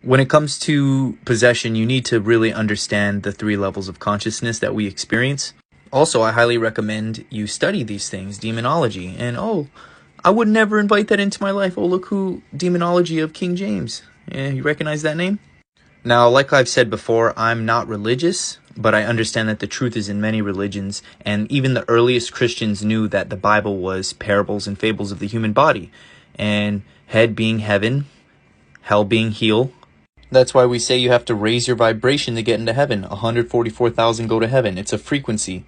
When it comes to possession, you need to really understand the 3 levels of consciousness that we experience. Also, I highly recommend you study these things, demonology. And I would never invite that into my life. Oh, look who, demonology of King James. You recognize that name? Now, like I've said before, I'm not religious, but I understand that the truth is in many religions, and even the earliest Christians knew that the Bible was parables and fables of the human body, and head being heaven, hell being hell. That's why we say you have to raise your vibration to get into heaven. 144,000 go to heaven. It's a frequency.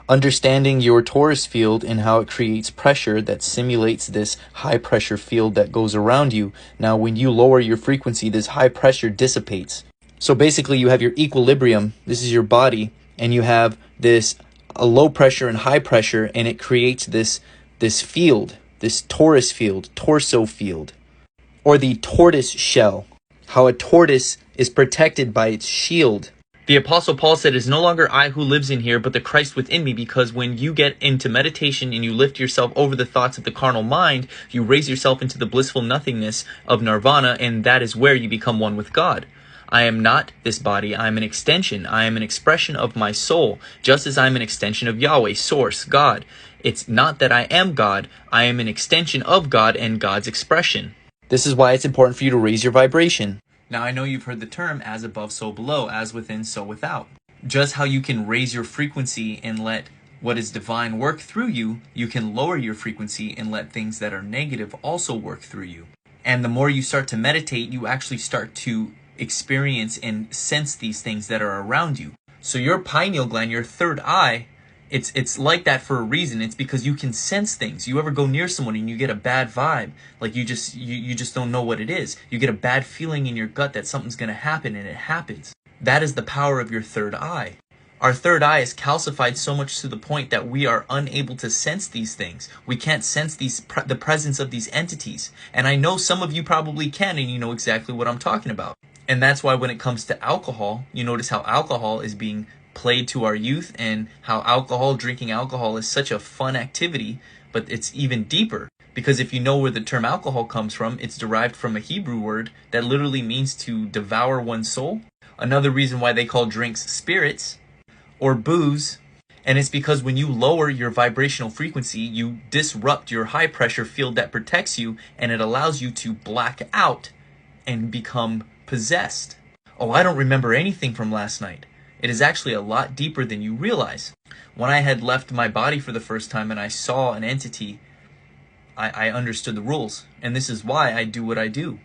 Understanding your torus field and how it creates pressure that simulates this high pressure field that goes around you. Now, when you lower your frequency, this high pressure dissipates. So basically, you have your equilibrium. This is your body, and you have a low pressure and high pressure, and it creates this field, this torus field, torso field, or the tortoise shell. How a tortoise is protected by its shield. The Apostle Paul said, "It is no longer I who lives in here, but the Christ within me," because when you get into meditation and you lift yourself over the thoughts of the carnal mind, you raise yourself into the blissful nothingness of nirvana, and that is where you become one with God. I am not this body. I am an extension. I am an expression of my soul, just as I am an extension of Yahweh, Source, God. It's not that I am God. I am an extension of God and God's expression. This is why it's important for you to raise your vibration. Now, I know you've heard the term as above, so below, as within, so without. Just how you can raise your frequency and let what is divine work through you, you can lower your frequency and let things that are negative also work through you. And the more you start to meditate, you actually start to experience and sense these things that are around you. So your pineal gland, your third eye, it's like that for a reason. It's because you can sense things. You ever go near someone and you get a bad vibe, like you just don't know what it is. You get a bad feeling in your gut that something's going to happen, and it happens. That is the power of your third eye. Our third eye is calcified so much to the point that we are unable to sense these things. We can't sense the presence of these entities. And I know some of you probably can, and you know exactly what I'm talking about. And that's why when it comes to alcohol, you notice how alcohol is being played to our youth, and how drinking alcohol is such a fun activity, but it's even deeper. Because if you know where the term alcohol comes from, it's derived from a Hebrew word that literally means to devour one's soul. Another reason why they call drinks spirits or booze, and it's because when you lower your vibrational frequency, you disrupt your high pressure field that protects you, and it allows you to black out and become possessed. Oh, I don't remember anything from last night. It is actually a lot deeper than you realize. When I had left my body for the first time and I saw an entity, I understood the rules. And this is why I do what I do.